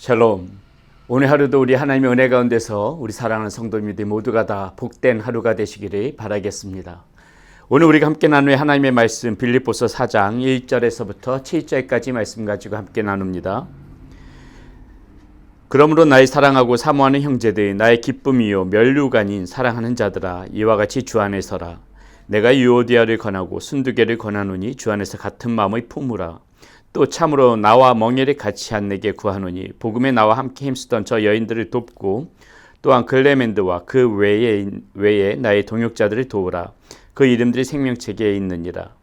샬롬. 오늘 하루도 우리 하나님의 은혜 가운데서 우리 사랑하는 성도님들 모두가 다 복된 하루가 되시기를 바라겠습니다. 오늘 우리가 함께 나눌 하나님의 말씀 빌립보서 4장 1절에서부터 7절까지 말씀 가지고 함께 나눕니다. 그러므로 나의 사랑하고 사모하는 형제들, 나의 기쁨이요 면류관인 사랑하는 자들아, 이와 같이 주 안에 서라. 내가 유오디아를 권하고 순두개를 권하노니 주 안에서 같은 마음을 품으라. 또 참으로 나와 멍에를 같이 한 내게 구하노니 복음에 나와 함께 힘쓰던 저 여인들을 돕고 또한 글레멘드와 그 외에 나의 동역자들을 도우라. 그 이름들이 생명책에 있느니라.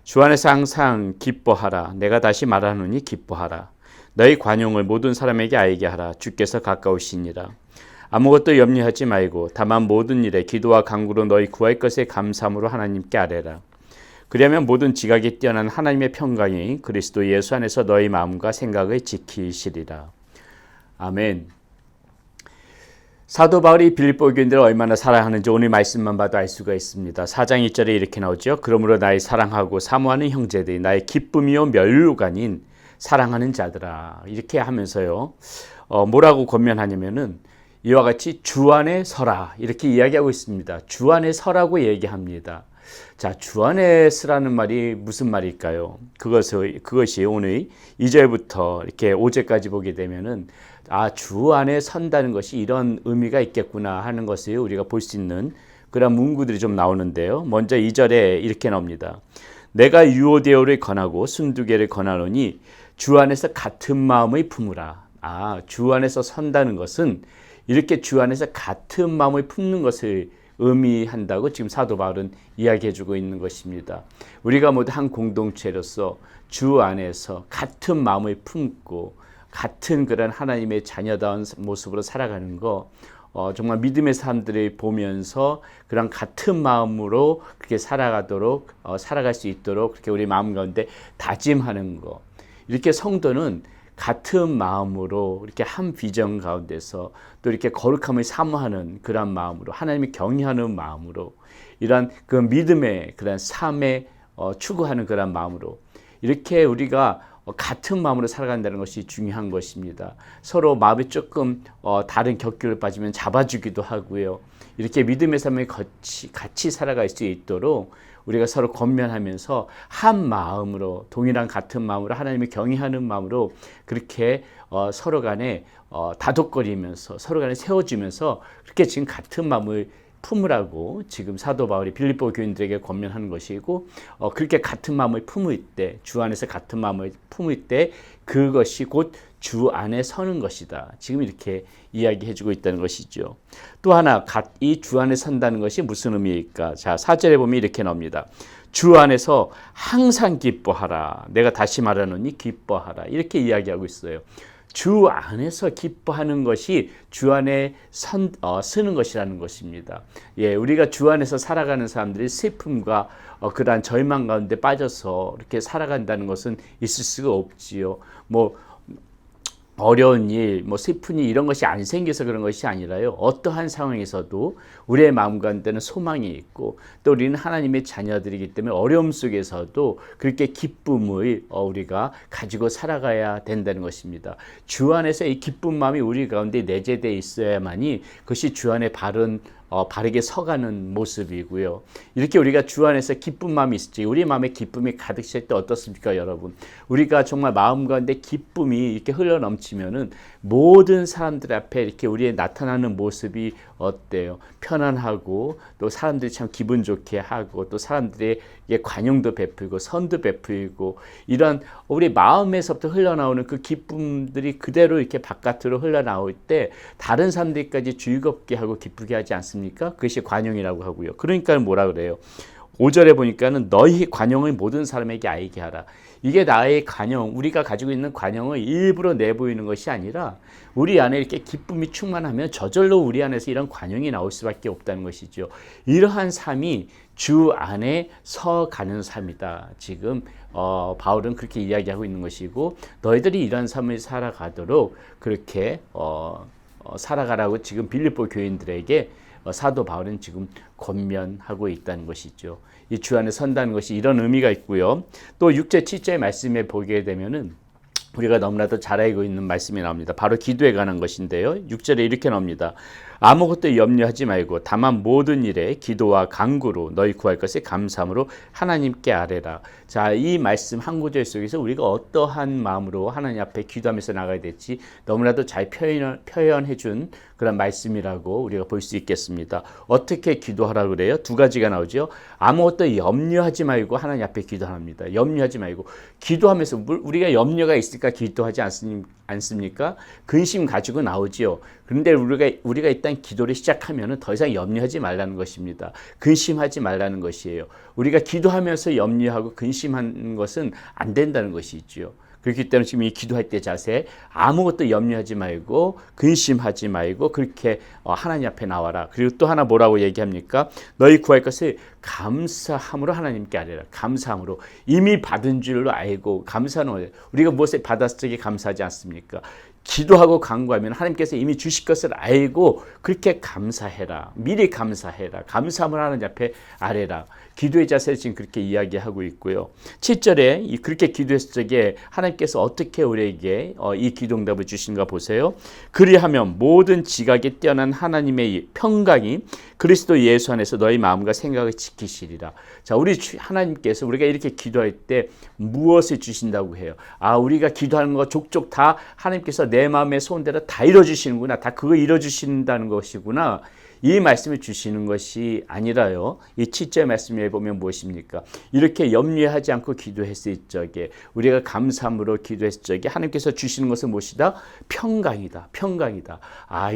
주 안에서 항상 기뻐하라. 내가 다시 말하노니 기뻐하라. 너희 관용을 모든 사람에게 알게 하라. 주께서 가까우시니라. 아무것도 염려하지 말고 다만 모든 일에 기도와 간구로 너희 구할 것에 감사함으로 하나님께 아뢰라. 그러면 모든 지각이 뛰어난 하나님의 평강이 그리스도 예수 안에서 너희 마음과 생각을 지키시리라. 아멘. 사도 바울이 빌립보 교인들을 얼마나 사랑하는지 오늘 말씀만 봐도 알 수가 있습니다. 4장 1절에 이렇게 나오죠. 그러므로 나의 사랑하고 사모하는 형제들이 나의 기쁨이요 면류관인 사랑하는 자들아. 이렇게 하면서요. 뭐라고 권면하냐면은 이와 같이 주 안에 서라. 이렇게 이야기하고 있습니다. 주 안에 서라고 얘기합니다. 자, 주 안에 서라는 말이 무슨 말일까요? 그것이 오늘 2절부터 이렇게 5절까지 보게 되면은 주 안에 선다는 것이 이런 의미가 있겠구나 하는 것을 우리가 볼 수 있는 그런 문구들이 좀 나오는데요. 먼저 2절에 이렇게 나옵니다. 내가 유오데오를 권하고 순두개를 권하노니 주 안에서 같은 마음을 품으라. 주 안에서 선다는 것은 이렇게 주 안에서 같은 마음을 품는 것을 의미한다고 지금 사도 바울은 이야기해주고 있는 것입니다. 우리가 모두 한 공동체로서 주 안에서 같은 마음을 품고 같은 그런 하나님의 자녀다운 모습으로 살아가는 거 정말 믿음의 사람들을 보면서 그런 같은 마음으로 그렇게 살아갈 수 있도록 그렇게 우리 마음 가운데 다짐하는 거. 이렇게 성도는 같은 마음으로 이렇게 한 비전 가운데서 또 이렇게 거룩함을 사모하는 그런 마음으로 하나님을 경외하는 마음으로 이런 그 믿음의 그런 삶에 추구하는 그런 마음으로 이렇게 우리가 같은 마음으로 살아간다는 것이 중요한 것입니다. 서로 마음이 조금 다른 격결을 빠지면 잡아주기도 하고요. 이렇게 믿음의 삶을 같이 살아갈 수 있도록 우리가 서로 권면하면서 한 마음으로 동일한 같은 마음으로 하나님을 경외하는 마음으로 그렇게 서로 간에 다독거리면서 서로 간에 세워주면서 그렇게 지금 같은 마음을 품으라고 지금 사도 바울이 빌립보 교인들에게 권면하는 것이고 그렇게 같은 마음을 품을 때 주 안에서 같은 마음을 품을 때 그것이 곧 주 안에 서는 것이다. 지금 이렇게 이야기해주고 있다는 것이죠. 또 하나 이 주 안에 선다는 것이 무슨 의미일까? 자, 4절에 보면 이렇게 나옵니다. 주 안에서 항상 기뻐하라. 내가 다시 말하노니 기뻐하라. 이렇게 이야기하고 있어요. 주 안에서 기뻐하는 것이 주 안에 서는 것이라는 것입니다. 예, 우리가 주 안에서 살아가는 사람들이 슬픔과 그러한 절망 가운데 빠져서 이렇게 살아간다는 것은 있을 수가 없지요. 어려운 일, 슬픈 일 이런 것이 안 생겨서 그런 것이 아니라요. 어떠한 상황에서도 우리의 마음 가운데는 소망이 있고 또 우리는 하나님의 자녀들이기 때문에 어려움 속에서도 그렇게 기쁨을 우리가 가지고 살아가야 된다는 것입니다. 주 안에서 이 기쁜 마음이 우리 가운데 내재되어 있어야만이 그것이 주 안에 바르게 서가는 모습이고요. 이렇게 우리가 주 안에서 기쁜 마음이 있을지 우리 마음에 기쁨이 가득 찰 때 어떻습니까, 여러분? 우리가 정말 마음 가운데 기쁨이 이렇게 흘러넘치면은 모든 사람들 앞에 이렇게 우리의 나타나는 모습이 어때요? 편안하고 또 사람들이 참 기분 좋게 하고 또 사람들에게 관용도 베풀고 선도 베풀고 이런 우리 마음에서부터 흘러나오는 그 기쁨들이 그대로 이렇게 바깥으로 흘러나올 때 다른 사람들까지 즐겁게 하고 기쁘게 하지 않습니까? 그것이 관용이라고 하고요. 그러니까 뭐라 그래요? 5절에 보니까는 너희 관용을 모든 사람에게 알게 하라. 이게 나의 관용, 우리가 가지고 있는 관용을 일부러 내보이는 것이 아니라 우리 안에 이렇게 기쁨이 충만하면 저절로 우리 안에서 이런 관용이 나올 수밖에 없다는 것이죠. 이러한 삶이 주 안에 서가는 삶이다. 지금 바울은 그렇게 이야기하고 있는 것이고 너희들이 이런 삶을 살아가도록 그렇게 살아가라고 지금 빌립보 교인들에게 사도 바울은 지금 권면하고 있다는 것이죠. 이 주 안에 선다는 것이 이런 의미가 있고요. 또 6절 7절 말씀에 보게 되면은 우리가 너무나도 잘 알고 있는 말씀이 나옵니다. 바로 기도에 관한 것인데요. 6절에 이렇게 나옵니다. 아무것도 염려하지 말고 다만 모든 일에 기도와 간구로 너희 구할 것에 감사함으로 하나님께 아뢰라. 자, 이 말씀 한 구절 속에서 우리가 어떠한 마음으로 하나님 앞에 기도하면서 나가야 될지 너무나도 잘 표현해 준 그런 말씀이라고 우리가 볼 수 있겠습니다. 어떻게 기도하라고 그래요? 두 가지가 나오죠. 아무것도 염려하지 말고 하나님 앞에 기도합니다. 염려하지 말고 기도하면서 우리가 염려가 있을까 기도하지 않습니까? 근심 가지고 나오지요. 그런데 우리가 일단 기도를 시작하면 더 이상 염려하지 말라는 것입니다. 근심하지 말라는 것이에요. 우리가 기도하면서 염려하고 근심하는 것은 안 된다는 것이지요. 그렇기 때문에 지금 이 기도할 때 자세 아무것도 염려하지 말고 근심하지 말고 그렇게 하나님 앞에 나와라. 그리고 또 하나 뭐라고 얘기합니까? 너희 구할 것을 감사함으로 하나님께 아뢰라. 감사함으로 이미 받은 줄로 알고 감사는 거예요. 우리가 무엇을 받았을 때 감사하지 않습니까? 기도하고 간구하면 하나님께서 이미 주실 것을 알고 그렇게 감사해라. 미리 감사해라. 감사함을 하나님 앞에 아뢰라. 기도의 자세를 지금 그렇게 이야기하고 있고요. 7절에 그렇게 기도했을 적에 하나님께서 어떻게 우리에게 이 기도응답을 주신가 보세요. 그리하면 모든 지각에 뛰어난 하나님의 평강이 그리스도 예수 안에서 너희 마음과 생각을 지키시리라. 자, 우리 하나님께서 우리가 이렇게 기도할 때 무엇을 주신다고 해요? 우리가 기도하는 거 족족 다 하나님께서 내 마음의 소원대로 다 이루어주시는구나. 다 그거 이루어주신다는 것이구나. 이 말씀을 주시는 것이 아니라요. 이 7절 말씀에 보면 무엇입니까? 이렇게 염려하지 않고 기도했을 적에 우리가 감사함으로 기도했을 적에 하나님께서 주시는 것은 무엇이다? 평강이다. 평강이다.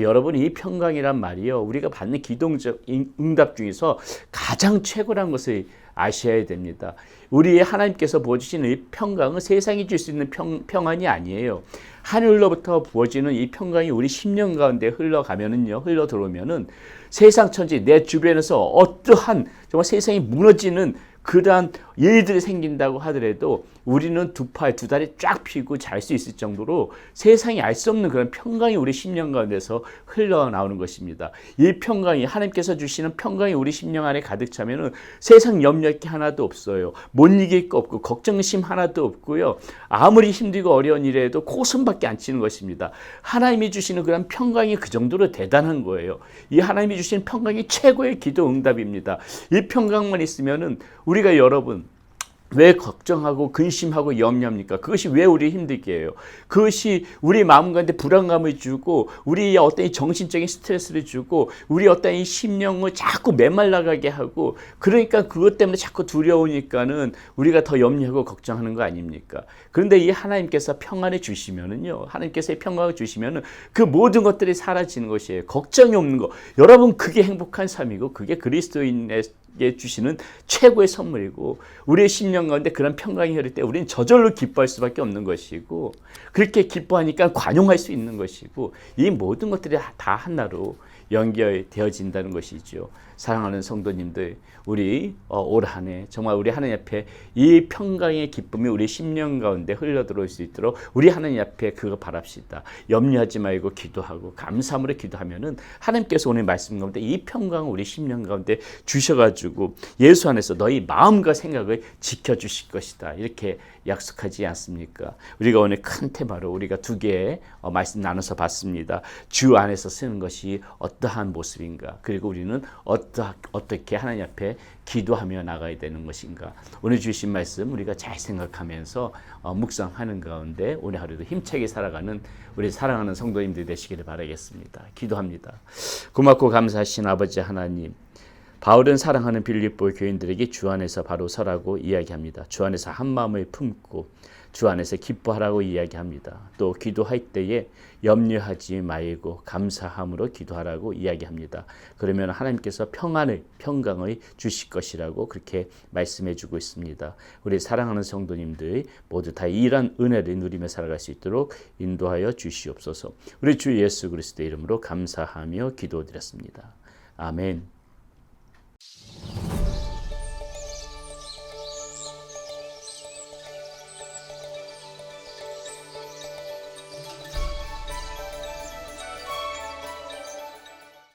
여러분 이 평강이란 말이요. 우리가 받는 기도적 응답 중에서 가장 최고란 것을 아셔야 됩니다. 우리 하나님께서 부어주시는 이 평강은 세상이 줄 수 있는 평안이 아니에요. 하늘로부터 부어지는 이 평강이 우리 심령 가운데 흘러 들어오면은 세상 천지 내 주변에서 어떠한 정말 세상이 무너지는 그러한 일들이 생긴다고 하더라도 우리는 두 다리 쫙 펴고 잘 수 있을 정도로 세상이 알 수 없는 그런 평강이 우리 심령 가운데서 흘러나오는 것입니다. 이 평강이 하나님께서 주시는 평강이 우리 심령 안에 가득 차면은 세상 염려할 게 하나도 없어요. 못 이길 거 없고 걱정심 하나도 없고요. 아무리 힘들고 어려운 일에도 코숨밖에 안 치는 것입니다. 하나님이 주시는 그런 평강이 그 정도로 대단한 거예요. 이 하나님이 주시는 평강이 최고의 기도 응답입니다. 이 평강만 있으면은 우리가 여러분 왜 걱정하고 근심하고 염려합니까? 그것이 왜 우리 힘들게 해요? 그것이 우리 마음 가운데 불안감을 주고 우리의 어떤 정신적인 스트레스를 주고 우리 어떤 이 심령을 자꾸 메말라가게 하고 그러니까 그것 때문에 자꾸 두려우니까는 우리가 더 염려하고 걱정하는 거 아닙니까? 그런데 이 하나님께서 평안을 주시면은요. 하나님께서 평강을 주시면은 그 모든 것들이 사라지는 것이에요. 걱정이 없는 거. 여러분 그게 행복한 삶이고 그게 그리스도인의 주시는 최고의 선물이고 우리의 심령 가운데 그런 평강이 흐를 때 우리는 저절로 기뻐할 수밖에 없는 것이고 그렇게 기뻐하니까 관용할 수 있는 것이고 이 모든 것들이 다 하나로 연결되어진다는 것이죠. 사랑하는 성도님들, 우리 올 한 해 정말 우리 하나님 앞에 이 평강의 기쁨이 우리 심령 가운데 흘러들어올 수 있도록 우리 하나님 앞에 그거 바랍시다. 염려하지 말고 기도하고 감사함으로 기도하면은 하나님께서 오늘 말씀 가운데 이 평강을 우리 심령 가운데 주셔가지고 예수 안에서 너희 마음과 생각을 지켜주실 것이다. 이렇게 약속하지 않습니까? 우리가 오늘 큰 테마로 우리가 두 개의 말씀 나눠서 봤습니다. 주 안에서 쓰는 것이 어떠한 모습인가? 그리고 우리는 어떻게 하나님 앞에 기도하며 나가야 되는 것인가? 오늘 주신 말씀 우리가 잘 생각하면서 묵상하는 가운데 오늘 하루도 힘차게 살아가는 우리 사랑하는 성도님들 되시기를 바라겠습니다. 기도합니다. 고맙고 감사하신 아버지 하나님, 바울은 사랑하는 빌립보 교인들에게 주 안에서 바로 서라고 이야기합니다. 주 안에서 한 마음을 품고 주 안에서 기뻐하라고 이야기합니다. 또 기도할 때에 염려하지 말고 감사함으로 기도하라고 이야기합니다. 그러면 하나님께서 평강을 주실 것이라고 그렇게 말씀해 주고 있습니다. 우리 사랑하는 성도님들 모두 다 이런 은혜를 누리며 살아갈 수 있도록 인도하여 주시옵소서. 우리 주 예수 그리스도의 이름으로 감사하며 기도드렸습니다. 아멘.